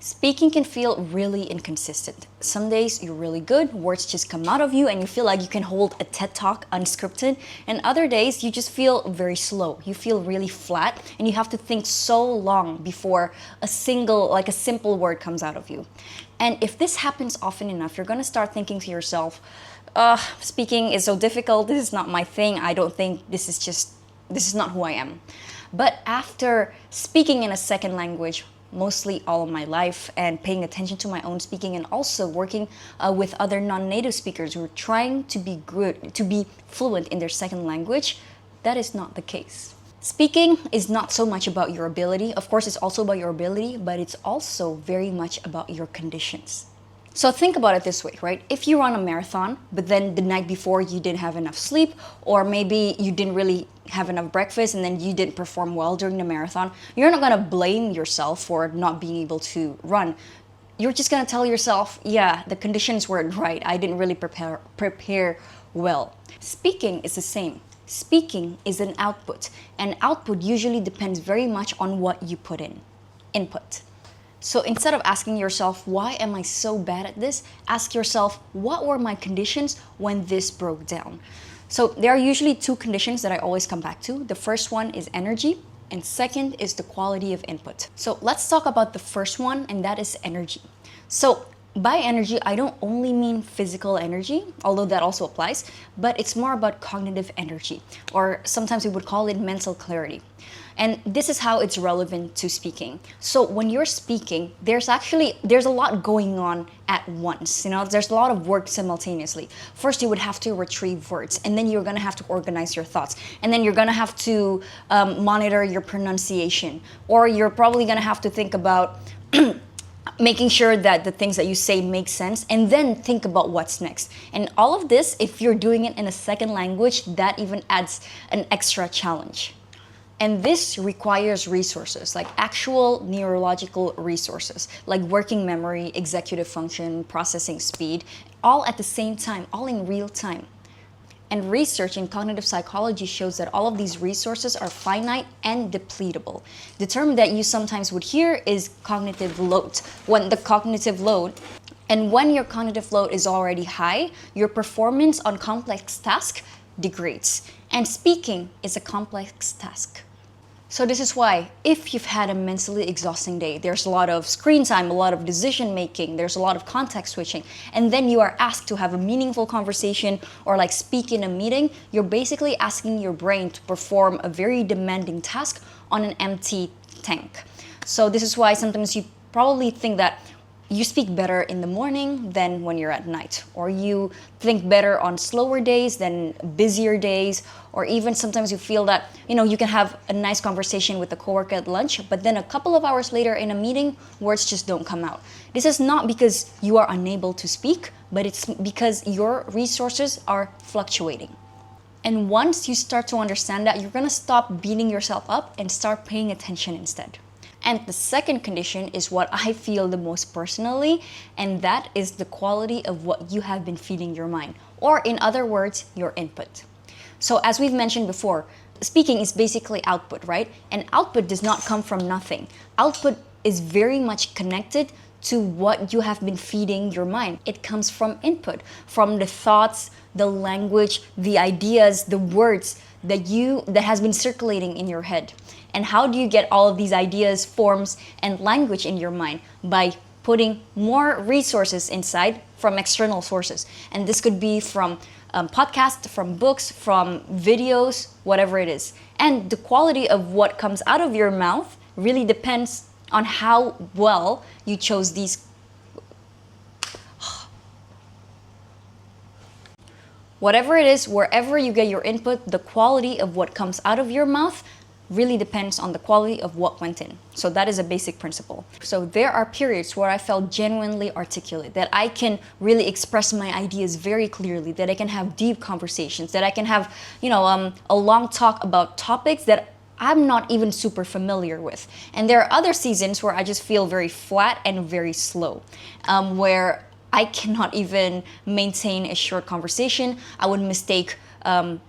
Speaking can feel really inconsistent. Some days you're really good, words just come out of you and you feel like you can hold a TED Talk unscripted, and other days you just feel very slow. You feel really flat and you have to think so long before a simple word comes out of you. And if this happens often enough, you're gonna start thinking to yourself, speaking is so difficult, this is not my thing, I don't think this is not who I am. But after speaking in a second language mostly all of my life and paying attention to my own speaking and also working with other non-native speakers who are trying to be good, to be fluent in their second language, that is not the case. Speaking is not so much about your ability. Of course, it's also about your ability, but it's also very much about your conditions. So think about it this way, right? If you run a marathon, but then the night before you didn't have enough sleep, or maybe you didn't really have enough breakfast and then you didn't perform well during the marathon, you're not gonna blame yourself for not being able to run. You're just gonna tell yourself, yeah, the conditions weren't right. I didn't really prepare well. Speaking is the same. Speaking is an output, and output usually depends very much on what you put in. Input. So instead of asking yourself, why am I so bad at this? Ask yourself, what were my conditions when this broke down? So there are usually two conditions that I always come back to. The first one is energy, and second is the quality of input. So let's talk about the first one, and that is energy. So by energy, I don't only mean physical energy, although that also applies, but it's more about cognitive energy, or sometimes we would call it mental clarity. And this is how it's relevant to speaking. So when you're speaking, there's a lot going on at once. There's a lot of work simultaneously. First, you would have to retrieve words, and then you're gonna have to organize your thoughts, and then you're gonna have to monitor your pronunciation, or you're probably gonna have to think about making sure that the things that you say make sense, and then think about what's next. And all of this, if you're doing it in a second language, that even adds an extra challenge. And this requires resources, like actual neurological resources, like working memory, executive function, processing speed, all at the same time, all in real time. And research in cognitive psychology shows that all of these resources are finite and depletable. The term that you sometimes would hear is cognitive load. When your cognitive load is already high, your performance on complex tasks degrades. And speaking is a complex task. So this is why, if you've had a mentally exhausting day, there's a lot of screen time, a lot of decision making, there's a lot of context switching, and then you are asked to have a meaningful conversation or like speak in a meeting, you're basically asking your brain to perform a very demanding task on an empty tank. So this is why sometimes you probably think that you speak better in the morning than when you're at night, or you think better on slower days than busier days, or even sometimes you feel that you can have a nice conversation with a coworker at lunch, but then a couple of hours later in a meeting, words just don't come out. This is not because you are unable to speak, but it's because your resources are fluctuating. And once you start to understand that, you're gonna stop beating yourself up and start paying attention instead. And the second condition is what I feel the most personally, and that is the quality of what you have been feeding your mind, or in other words, your input. So as we've mentioned before, speaking is basically output, right? And output does not come from nothing. Output is very much connected to what you have been feeding your mind. It comes from input, from the thoughts, the language, the ideas, the words that has been circulating in your head. And how do you get all of these ideas, forms, and language in your mind? By putting more resources inside from external sources. And this could be from podcasts, from books, from videos, whatever it is. And the quality of what comes out of your mouth really depends on how well you chose these. Whatever it is, wherever you get your input, the quality of what comes out of your mouth really depends on the quality of what went in. So that is a basic principle. So there are periods where I felt genuinely articulate, that I can really express my ideas very clearly, that I can have deep conversations, that I can have, a long talk about topics that I'm not even super familiar with. And there are other seasons where I just feel very flat and very slow, where I cannot even maintain a short conversation. I would mistake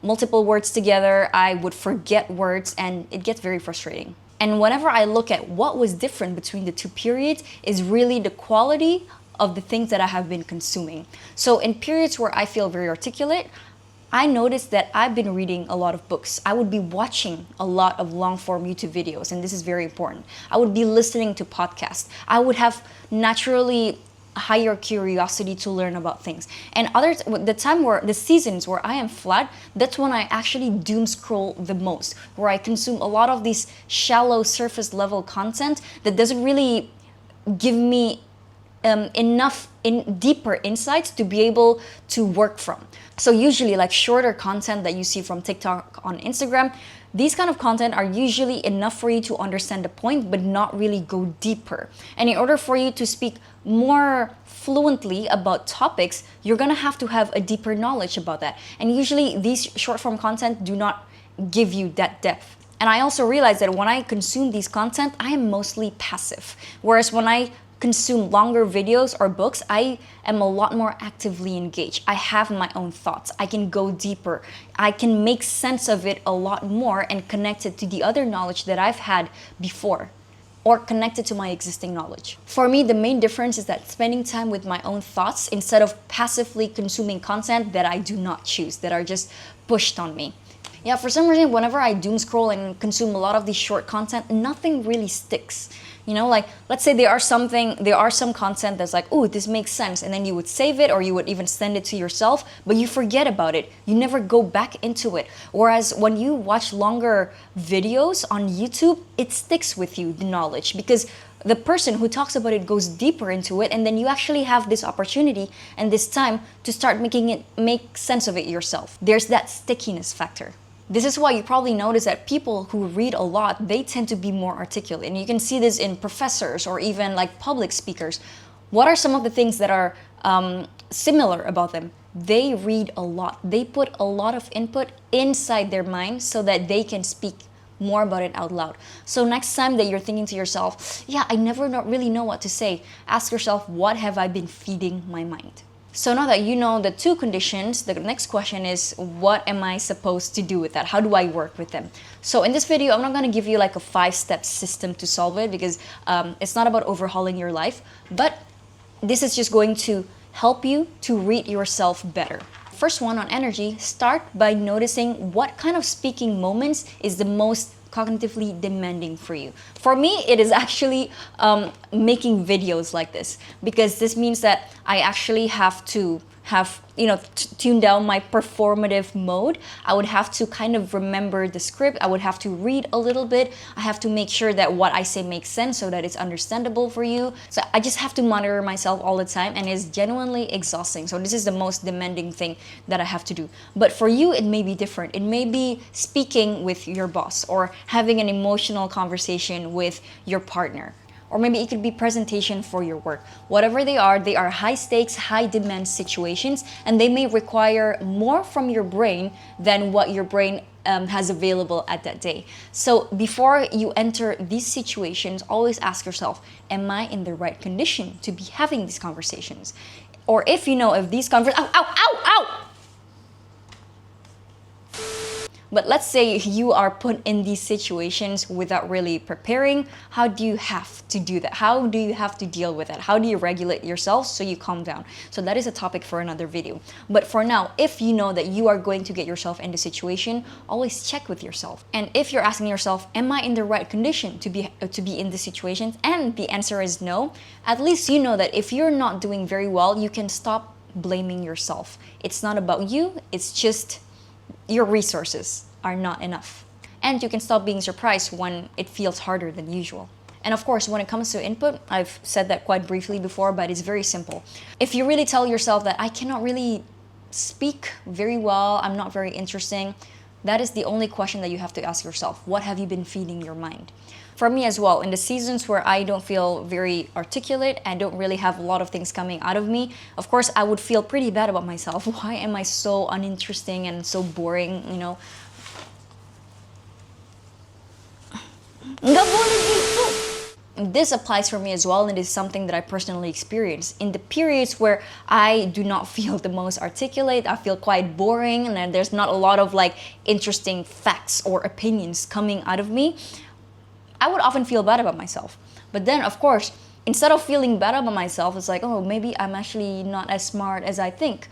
multiple words together. I would forget words, and it gets very frustrating. And whenever I look at what was different between the two periods is really the quality of the things that I have been consuming. So in periods where I feel very articulate, I noticed that I've been reading a lot of books. I would be watching a lot of long form YouTube videos, and this is very important. I would be listening to podcasts. I would have naturally higher curiosity to learn about things. And others, the seasons where I am flat, that's when I actually doom scroll the most, where I consume a lot of these shallow surface level content that doesn't really give me enough deeper insights to be able to work from. So usually like shorter content that you see from TikTok on Instagram, these kind of content are usually enough for you to understand the point but not really go deeper. And in order for you to speak more fluently about topics, you're gonna have to have a deeper knowledge about that. And usually these short form content do not give you that depth. And I also realized that when I consume these content, I am mostly passive. Whereas when I consume longer videos or books, I am a lot more actively engaged. I have my own thoughts. I can go deeper. I can make sense of it a lot more and connect it to the other knowledge that I've had before, or connected to my existing knowledge. For me, the main difference is that spending time with my own thoughts instead of passively consuming content that I do not choose, that are just pushed on me. Yeah, for some reason, whenever I doom scroll and consume a lot of these short content, nothing really sticks. You know, like let's say there are some content that's like, oh, this makes sense, and then you would save it or you would even send it to yourself, but you forget about it. You never go back into it. Whereas when you watch longer videos on YouTube, it sticks with you, the knowledge, because the person who talks about it goes deeper into it, and then you actually have this opportunity and this time to start make sense of it yourself. There's that stickiness factor. This is why you probably notice that people who read a lot, they tend to be more articulate. And you can see this in professors or even like public speakers. What are some of the things that are similar about them? They read a lot. They put a lot of input inside their mind so that they can speak more about it out loud. So next time that you're thinking to yourself, yeah, I never really know what to say, ask yourself, what have I been feeding my mind? So now that you know the two conditions, the next question is, what am I supposed to do with that? How do I work with them? So in this video, I'm not going to give you like a 5-step system to solve it, because it's not about overhauling your life, but this is just going to help you to read yourself better. First one on energy, start by noticing what kind of speaking moments is the most cognitively demanding for you. For me, it is actually making videos like this, because this means that I actually have to tune down my performative mode. I would have to kind of remember the script. I would have to read a little bit. I have to make sure that what I say makes sense so that it's understandable for you. So I just have to monitor myself all the time, and it's genuinely exhausting. So this is the most demanding thing that I have to do. But for you, it may be different. It may be speaking with your boss or having an emotional conversation with your partner. Or maybe it could be presentation for your work. Whatever they are high stakes, high demand situations, and they may require more from your brain than what your brain has available at that day. So before you enter these situations, always ask yourself, am I in the right condition to be having these conversations? Or if these conversations, ow! But let's say you are put in these situations without really preparing. How do you have to do that? How do you have to deal with that? How do you regulate yourself so you calm down? So that is a topic for another video. But for now, if you know that you are going to get yourself in the situation, always check with yourself. And if you're asking yourself, am I in the right condition to be in the situations? And the answer is no. At least you know that if you're not doing very well, you can stop blaming yourself. It's not about you, it's just your resources are not enough. And you can stop being surprised when it feels harder than usual. And of course, when it comes to input, I've said that quite briefly before, but it's very simple. If you really tell yourself that I cannot really speak very well, I'm not very interesting, that is the only question that you have to ask yourself. What have you been feeding your mind? For me as well, in the seasons where I don't feel very articulate and don't really have a lot of things coming out of me, of course, I would feel pretty bad about myself. Why am I so uninteresting and so boring, Nggak boleh gitu. This applies for me as well, and it is something that I personally experience. In the periods where I do not feel the most articulate, I feel quite boring, and there's not a lot of interesting facts or opinions coming out of me, I would often feel bad about myself. But then, of course, instead of feeling bad about myself, it's like, oh, maybe I'm actually not as smart as I think.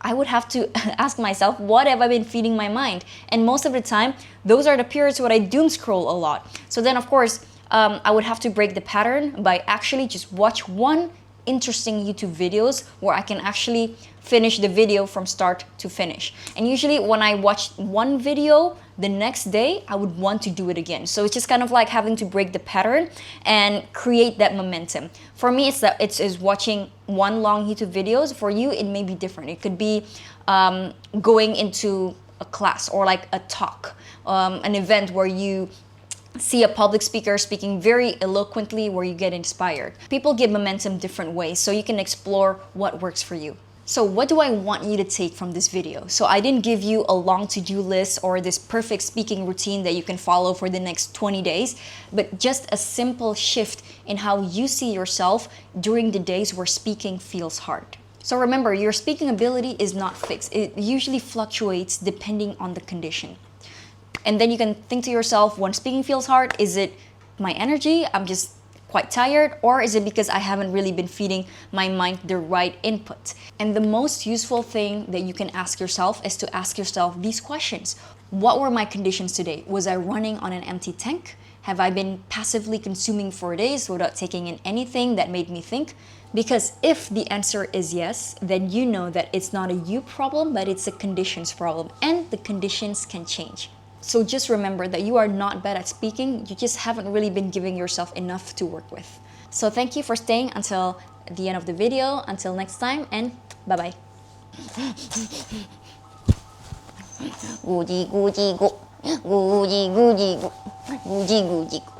I would have to ask myself, what have I been feeding my mind? And most of the time, those are the periods where I doom scroll a lot. So then, of course, I would have to break the pattern by actually just watch one interesting YouTube videos where I can actually finish the video from start to finish. And usually when I watch one video, the next day I would want to do it again. So it's just kind of like having to break the pattern and create that momentum. For me, it's is watching one long YouTube videos. For you, it may be different. It could be going into a class or like a talk, an event where you see a public speaker speaking very eloquently where you get inspired. People get momentum different ways, so you can explore what works for you. So what do I want you to take from this video? So I didn't give you a long to-do list or this perfect speaking routine that you can follow for the next 20 days, but just a simple shift in how you see yourself during the days where speaking feels hard. So remember, your speaking ability is not fixed. It usually fluctuates depending on the condition. And then you can think to yourself, when speaking feels hard, is it my energy? I'm just quite tired, or is it because I haven't really been feeding my mind the right input? And the most useful thing that you can ask yourself is to ask yourself these questions. What were my conditions today? Was I running on an empty tank? Have I been passively consuming for days without taking in anything that made me think? Because if the answer is yes, then you know that it's not a you problem, but it's a conditions problem, and the conditions can change. So just remember that you are not bad at speaking, you just haven't really been giving yourself enough to work with. So thank you for staying until the end of the video. Until next time, and bye-bye. Guji guji gu, guji guji gu, guji guji gu.